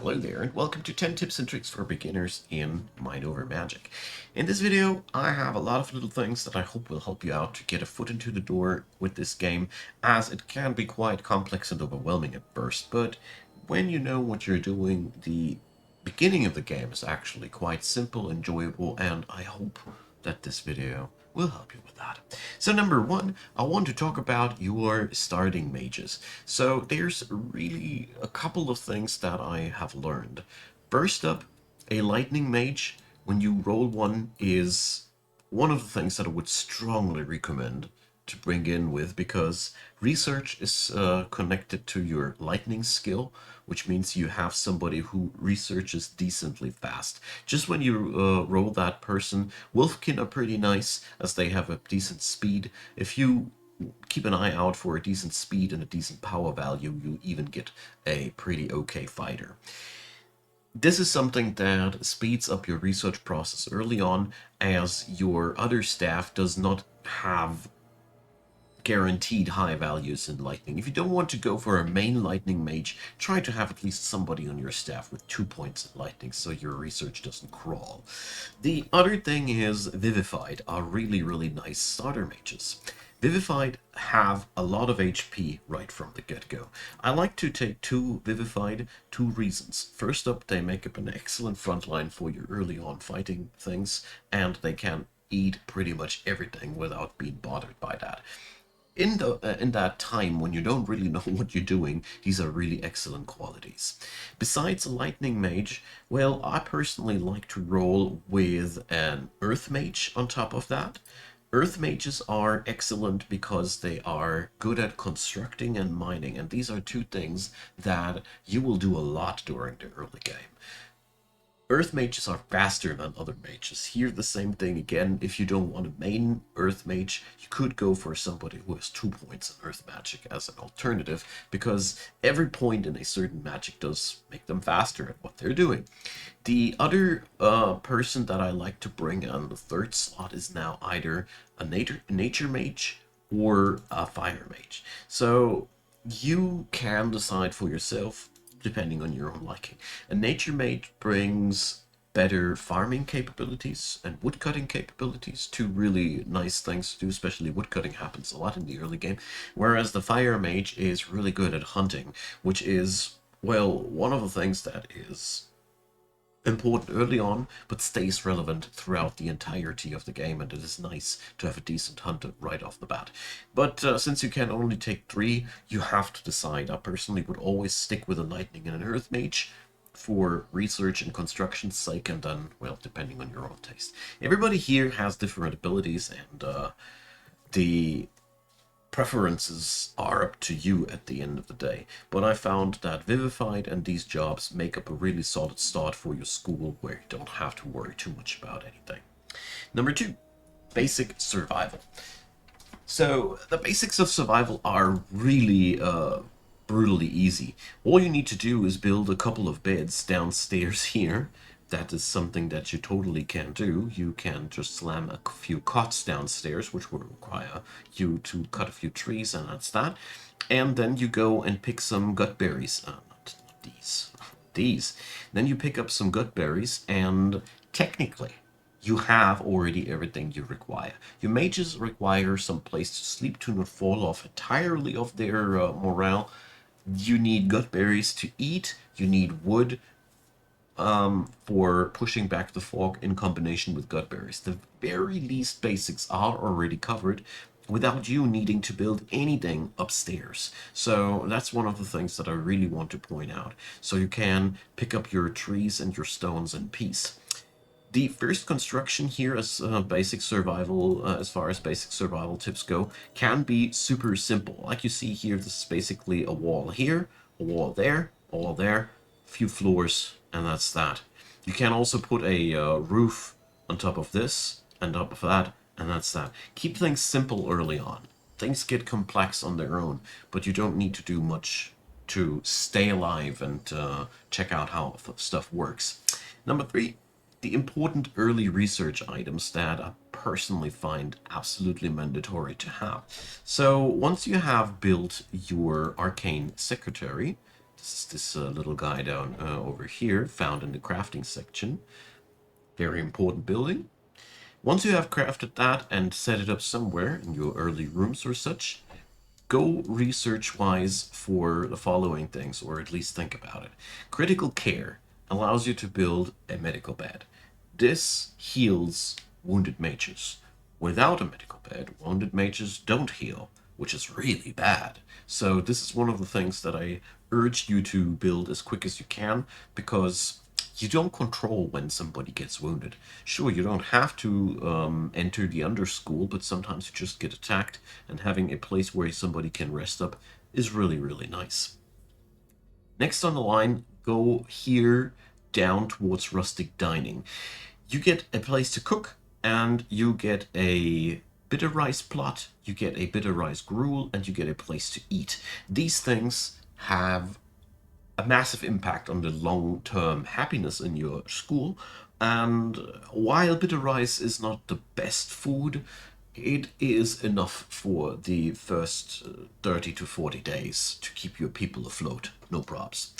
Hello there, and welcome to 10 tips and tricks for beginners in Mind Over Magic. In this video, I have a lot of little things that I hope will help you out to get a foot into the door with this game, as it can be quite complex and overwhelming at first, but when you know what you're doing, the beginning of the game is actually quite simple, enjoyable, and I hope that this video will help you with that. So number one, I want to talk about your starting mages. So there's really a couple of things that I have learned. First up, a lightning mage, when you roll one, is one of the things that I would strongly recommend to bring in with, because research is connected to your lightning skill, which means you have somebody who researches decently fast. Just when you roll that person, Wolfkin are pretty nice as they have a decent speed. If you keep an eye out for a decent speed and a decent power value, you even get a pretty okay fighter. This is something that speeds up your research process early on, as your other staff does not have guaranteed high values in lightning. If you don't want to go for a main lightning mage, try to have at least somebody on your staff with 2 points in lightning so your research doesn't crawl. The other thing is Vivified are really nice starter mages. Vivified have a lot of HP right from the get-go. I like to take 2 Vivified, 2 reasons. First up, they make up an excellent frontline for your early on fighting things, and they can eat pretty much everything without being bothered by that. In that time when you don't really know what you're doing, these are really excellent qualities. Besides a lightning mage, well, I personally like to roll with an earth mage on top of that. Earth mages are excellent because they are good at constructing and mining, and these are 2 things that you will do a lot during the early game. Earth mages are faster than other mages. Here, the same thing again. If you don't want a main Earth mage, you could go for somebody who has 2 points in Earth magic as an alternative, because every point in a certain magic does make them faster at what they're doing. The other person that I like to bring on the 3rd slot is now either a nature mage or a fire mage. So you can decide for yourself depending on your own liking. A nature mage brings better farming capabilities and woodcutting capabilities, 2 really nice things to do, especially woodcutting happens a lot in the early game, whereas the fire mage is really good at hunting, which is, well, one of the things that is important early on, but stays relevant throughout the entirety of the game, and it is nice to have a decent hunter right off the bat. But since you can only take 3, you have to decide. I personally would always stick with a lightning and an earth mage for research and construction's sake, and then, well, depending on your own taste. Everybody here has different abilities, and the preferences are up to you at the end of the day. But I found that Vivified and these jobs make up a really solid start for your school, where you don't have to worry too much about anything. Number 2, basic survival. So the basics of survival are really brutally easy. All you need to do is build a couple of beds downstairs here. That is something that you totally can do. You can just slam a few cots downstairs, which would require you to cut a few trees, and that's that. And then you go and pick some gut berries. Not these. These. Then you pick up some gut berries, and technically, you have already everything you require. Your mages require some place to sleep to not fall off entirely of their morale. You need gut berries to eat. You need wood for pushing back the fog in combination with gut berries. The very least basics are already covered without you needing to build anything upstairs. So that's one of the things that I really want to point out. So you can pick up your trees and your stones in peace. The first construction here, as basic survival, as far as basic survival tips go, can be super simple. Like you see here, this is basically a wall here, a wall there, a few floors, and that's that. You can also put a roof on top of this, and top of that, and that's that. Keep things simple early on. Things get complex on their own, but you don't need to do much to stay alive and check out how stuff works. Number 3, the important early research items that I personally find absolutely mandatory to have. So once you have built your arcane secretary, This is this little guy down over here, found in the crafting section. Very important building. Once you have crafted that and set it up somewhere in your early rooms or such, go research-wise for the following things, or at least think about it. Critical care allows you to build a medical bed. This heals wounded mages. Without a medical bed, wounded mages don't heal, which is really bad. So this is one of the things that I urge you to build as quick as you can, because you don't control when somebody gets wounded. Sure, you don't have to enter the underschool, but sometimes you just get attacked, and having a place where somebody can rest up is really, really nice. Next on the line, go here down towards rustic dining. You get a place to cook, and you get a bitter rice plot, you get a bitter rice gruel, and you get a place to eat. These things have a massive impact on the long-term happiness in your school. And while bitter rice is not the best food, it is enough for the first 30 to 40 days to keep your people afloat. No props.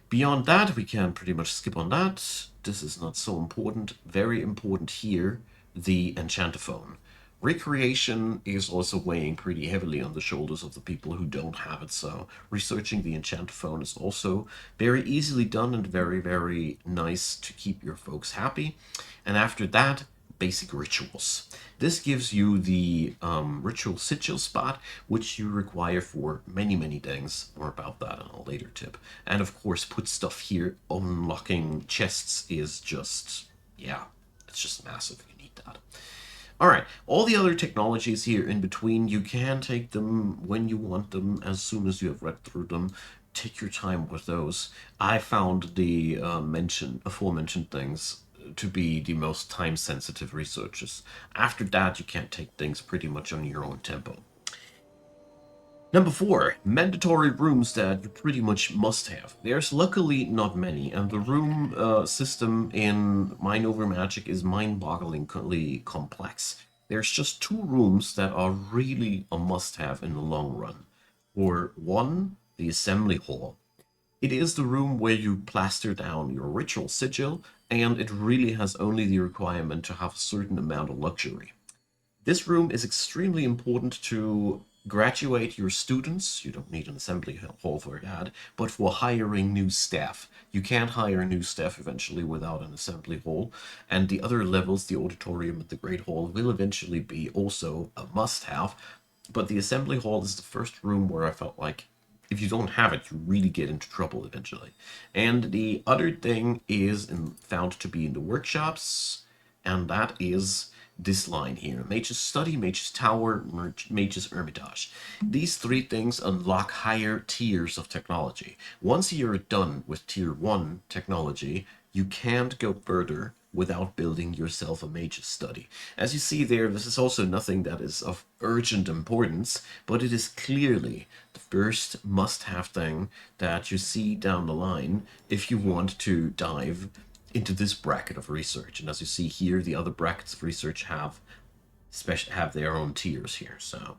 Beyond that, we can pretty much skip on that. This is not so important. Very important here, the enchantophone. Recreation is also weighing pretty heavily on the shoulders of the people who don't have it, so researching the enchantophone is also very easily done and very, very nice to keep your folks happy. And after that, basic rituals. This gives you the ritual sigil spot, which you require for many, many things. More about that in a later tip. And of course, put stuff here. Unlocking chests is just, yeah, it's just massive. You need that. All right, all the other technologies here in between, you can take them when you want them, as soon as you have read through them. Take your time with those. I found the aforementioned things to be the most time-sensitive researches. After that, you can take things pretty much on your own tempo. Number 4, mandatory rooms that you pretty much must have. There's luckily not many, and the room system in Mind Over Magic is mind-bogglingly complex. There's just 2 rooms that are really a must-have in the long run. For one, the assembly hall. It is the room where you plaster down your ritual sigil, and it really has only the requirement to have a certain amount of luxury. This room is extremely important to graduate your students. You don't need an assembly hall for that, but for hiring new staff. You can't hire new staff eventually without an assembly hall, and the other levels, the auditorium and the great hall, will eventually be also a must-have, but the assembly hall is the first room where I felt like if you don't have it, you really get into trouble eventually. And the other thing is found to be in the workshops, and that is this line here. Mage's Study, Mage's Tower, Mage's Hermitage. These 3 things unlock higher tiers of technology. Once you're done with tier 1 technology, you can't go further without building yourself a Mage's Study. As you see there, this is also nothing that is of urgent importance, but it is clearly the first must-have thing that you see down the line if you want to dive into this bracket of research. And as you see here, the other brackets of research have their own tiers here, so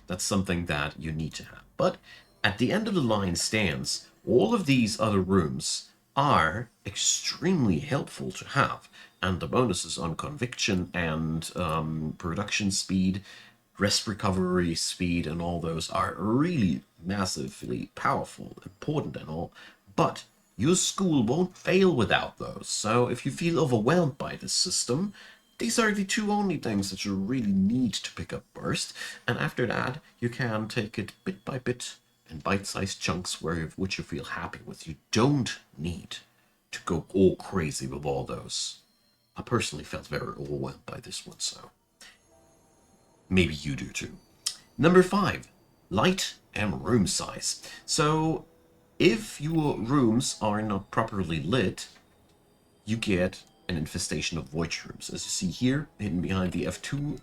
that's something that you need to have. But at the end of the line stands all of these other rooms are extremely helpful to have, and the bonuses on conviction and production speed, rest recovery speed, and all those are really massively powerful, important and all, but your school won't fail without those. So if you feel overwhelmed by this system, these are the 2 only things that you really need to pick up first, and after that you can take it bit by bit in bite-sized chunks which you feel happy with. You don't need to go all crazy with all those. I personally felt very overwhelmed by this one, so maybe you do too. Number 5, light and room size. So if your rooms are not properly lit, you get an infestation of void shrooms. As you see here, hidden behind the F2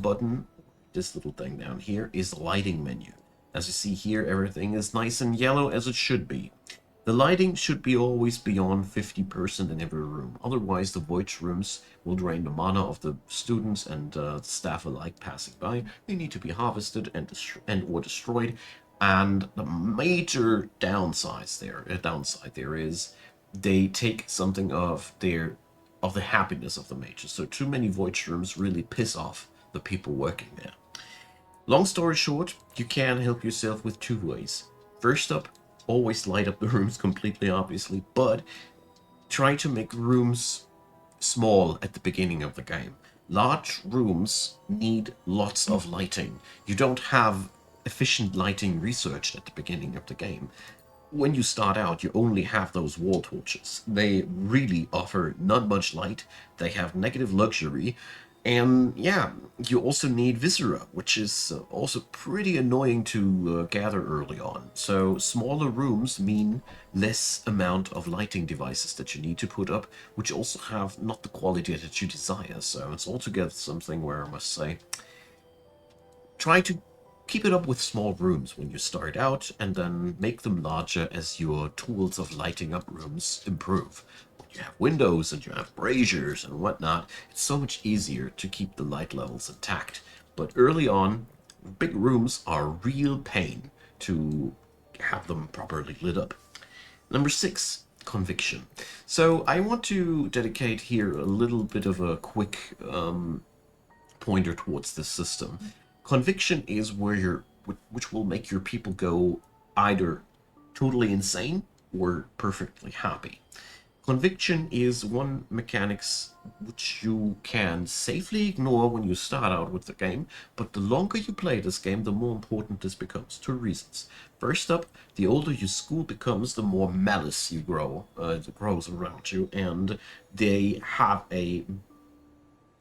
button, this little thing down here is the lighting menu. As you see here, everything is nice and yellow as it should be. The lighting should be always beyond 50% in every room. Otherwise, the void shrooms will drain the mana of the students and staff alike passing by. They need to be harvested and or destroyed. And the major downside there is they take something of the happiness of the mages. So too many void rooms really piss off the people working there. Long story short, you can help yourself with two ways. First up, always light up the rooms completely, obviously, but try to make rooms small at the beginning of the game. Large rooms need lots of lighting. You don't have efficient lighting researched at the beginning of the game. When you start out, you only have those wall torches. They really offer not much light. They have negative luxury. And yeah, you also need Viscera, which is also pretty annoying to gather early on. So smaller rooms mean less amount of lighting devices that you need to put up, which also have not the quality that you desire. So it's altogether something where I must say, try to keep it up with small rooms when you start out, and then make them larger as your tools of lighting up rooms improve. When you have windows and you have braziers and whatnot, it's so much easier to keep the light levels intact. But early on, big rooms are a real pain to have them properly lit up. Number 6, conviction. So I want to dedicate here a little bit of a quick pointer towards this system. Conviction is where which will make your people go either totally insane or perfectly happy. Conviction is one mechanics which you can safely ignore when you start out with the game, but the longer you play this game, the more important this becomes. Two reasons. First up, the older your school becomes, the more malice you grows around you, and they have a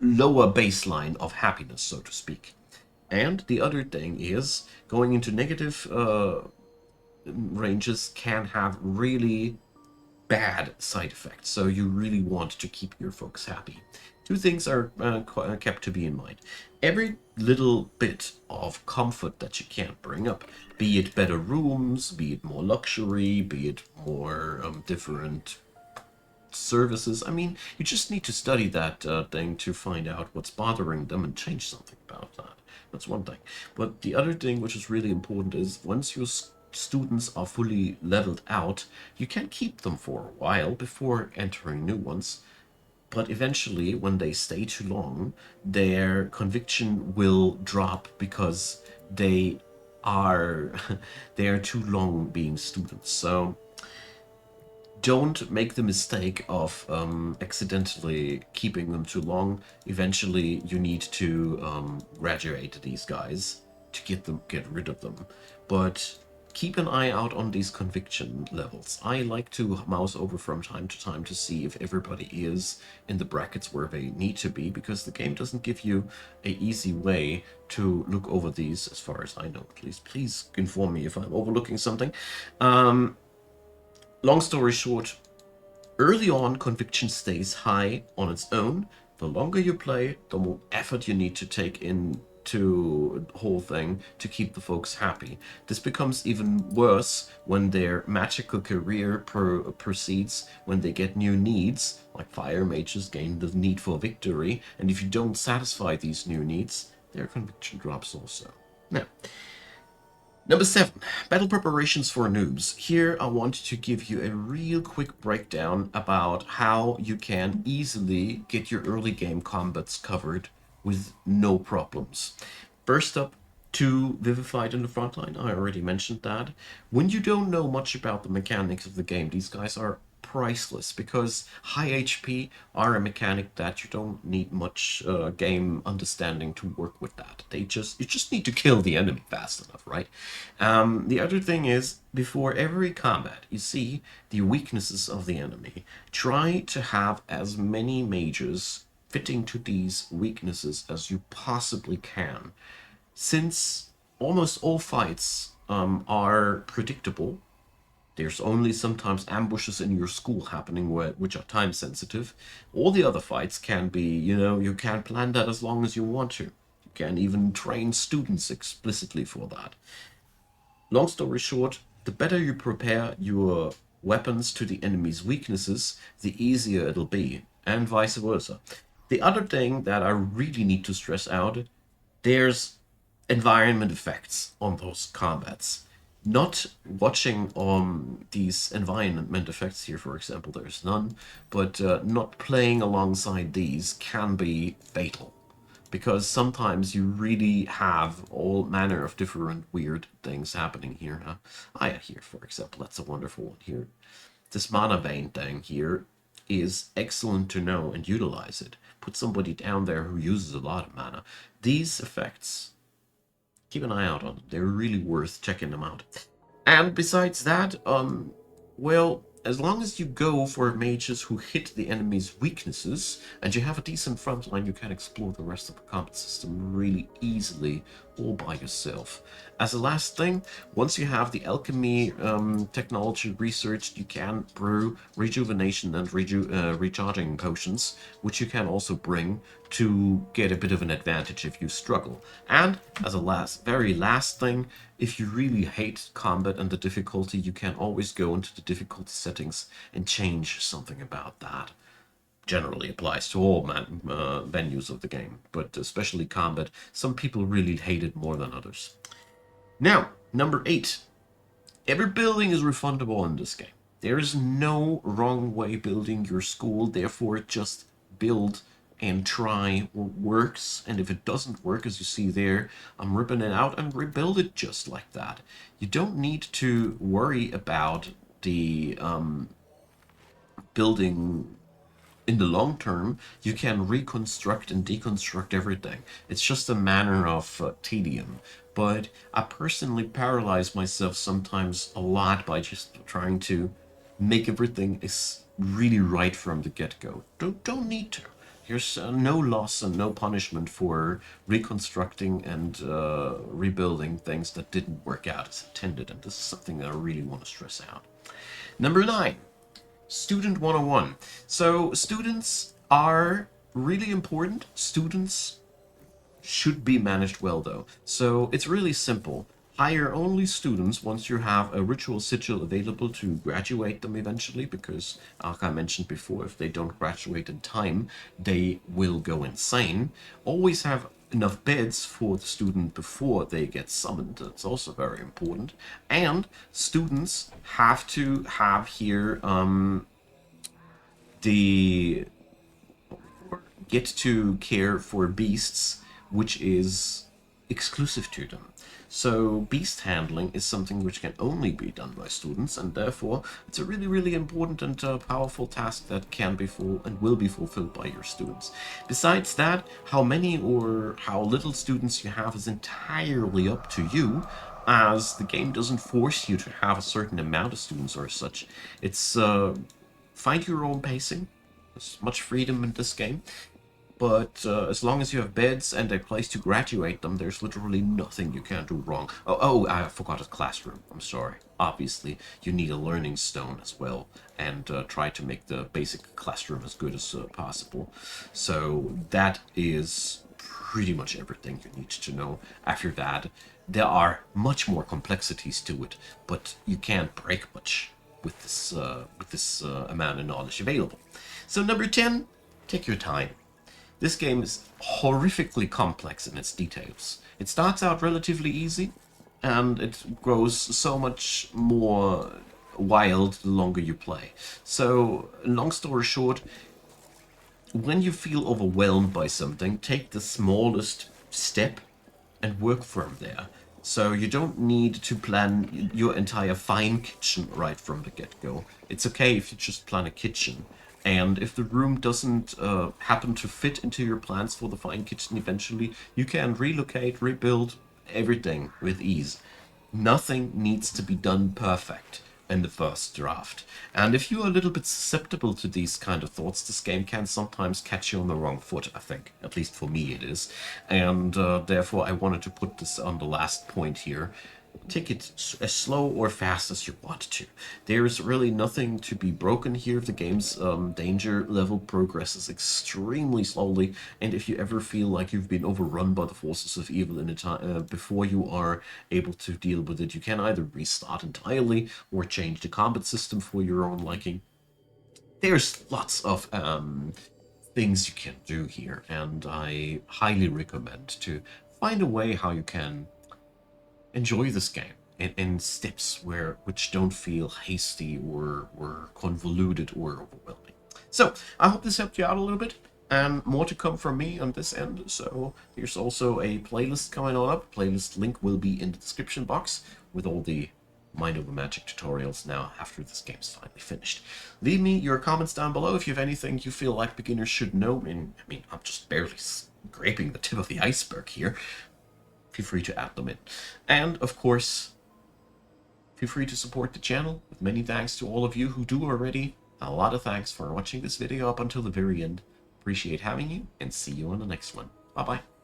lower baseline of happiness, so to speak. And the other thing is going into negative ranges can have really bad side effects. So you really want to keep your folks happy. Two things are kept to be in mind. Every little bit of comfort that you can bring up, be it better rooms, be it more luxury, be it more different services. I mean, you just need to study that thing to find out what's bothering them and change something about that. That's one thing. But the other thing, which is really important, is once your students are fully leveled out, you can keep them for a while before entering new ones. But eventually, when they stay too long, their conviction will drop because they are they are too long being students. So don't make the mistake of accidentally keeping them too long. Eventually, you need to graduate these guys to get rid of them. But keep an eye out on these conviction levels. I like to mouse over from time to time to see if everybody is in the brackets where they need to be, because the game doesn't give you a easy way to look over these, as far as I know at least. Please inform me if I'm overlooking something. Long story short, early on, conviction stays high on its own. The longer you play, the more effort you need to take into the whole thing to keep the folks happy. This becomes even worse when their magical career proceeds, when they get new needs, like fire mages gain the need for victory, and if you don't satisfy these new needs, their conviction drops also. Now, Number 7, battle preparations for noobs. Here I want to give you a real quick breakdown about how you can easily get your early game combats covered with no problems. First up, 2 Vivified in the front line. I already mentioned that. When you don't know much about the mechanics of the game, these guys are priceless because high HP are a mechanic that you don't need much game understanding to work with. That you just need to kill the enemy fast enough, right? The other thing is, before every combat, you see the weaknesses of the enemy. Try to have as many mages fitting to these weaknesses as you possibly can, since almost all fights are predictable. There's only sometimes ambushes in your school happening which are time sensitive. All the other fights can be, you can plan that as long as you want to. You can even train students explicitly for that. Long story short, the better you prepare your weapons to the enemy's weaknesses, the easier it'll be, and vice versa. The other thing that I really need to stress out, there's environment effects on those combats. Not watching these environment effects here, for example, there's none, but not playing alongside these can be fatal. Because sometimes you really have all manner of different weird things happening here. Huh? Here, for example, that's a wonderful one here. This mana vein thing here is excellent to know and utilize it. Put somebody down there who uses a lot of mana. These effects, keep an eye out on them. They're really worth checking them out. And besides that, well, as long as you go for mages who hit the enemy's weaknesses, and you have a decent front line, you can explore the rest of the combat system really easily all by yourself. As a last thing, once you have the alchemy technology researched, you can brew rejuvenation and recharging potions, which you can also bring to get a bit of an advantage if you struggle. And as a very last thing, if you really hate combat and the difficulty, you can always go into the difficulty settings and change something about that. Generally applies to all venues of the game, but especially combat. Some people really hate it more than others. Now, number 8. Every building is refundable in this game. There is no wrong way building your school, therefore just build and try what works. And if it doesn't work, as you see there, I'm ripping it out and rebuild it just like that. You don't need to worry about the building in the long term. You can reconstruct and deconstruct everything. It's just a matter of tedium. But I personally paralyze myself sometimes a lot by just trying to make everything is really right from the get-go. Don't need to. There's no loss and no punishment for reconstructing and rebuilding things that didn't work out as intended, and this is something that I really want to stress out. Number 9. Student 101. So students are really important. Students should be managed well, though. So it's really simple. Hire only students once you have a ritual sigil available to graduate them eventually, because, like I mentioned before, if they don't graduate in time, they will go insane. Always have enough beds for the student before they get summoned. That's also very important. And students have to have here the get to care for beasts, which is exclusive to them. So beast handling is something which can only be done by students, and therefore it's a really, really important and powerful task that can be full and will be fulfilled by your students. Besides that, how many or how little students you have is entirely up to you, as the game doesn't force you to have a certain amount of students or such. It's find your own pacing. There's much freedom in this game. But as long as you have beds and a place to graduate them, there's literally nothing you can do wrong. I forgot a classroom. I'm sorry. Obviously, you need a learning stone as well, and try to make the basic classroom as good as possible. So that is pretty much everything you need to know. After that, there are much more complexities to it, but you can't break much with this amount of knowledge available. So number 10, take your time. This game is horrifically complex in its details. It starts out relatively easy, and it grows so much more wild the longer you play. So, long story short, when you feel overwhelmed by something, take the smallest step and work from there. So you don't need to plan your entire fine kitchen right from the get-go. It's okay if you just plan a kitchen. And if the room doesn't happen to fit into your plans for the fine kitchen eventually, you can relocate, rebuild everything with ease. Nothing needs to be done perfect in the first draft. And if you are a little bit susceptible to these kind of thoughts, this game can sometimes catch you on the wrong foot, I think. At least for me it is. And therefore I wanted to put this on the last point here. Take it as slow or fast as you want to. There's really nothing to be broken here. The game's danger level progresses extremely slowly, and if you ever feel like you've been overrun by the forces of evil in a time before you are able to deal with it, you can either restart entirely or change the combat system for your own liking. There's lots of things you can do here, and I highly recommend to find a way how you can enjoy this game. in steps which don't feel hasty or convoluted or overwhelming. So I hope this helped you out a little bit, and more to come from me on this end. So here's also a playlist coming on up. Playlist link will be in the description box with all the Mind Over Magic tutorials now after this game's finally finished. Leave me your comments down below if you have anything you feel like beginners should know. I mean, I'm just barely scraping the tip of the iceberg here. Feel free to add them in. And, of course, feel free to support the channel, with many thanks to all of you who do already. A lot of thanks for watching this video up until the very end. Appreciate having you, and see you on the next one. Bye-bye.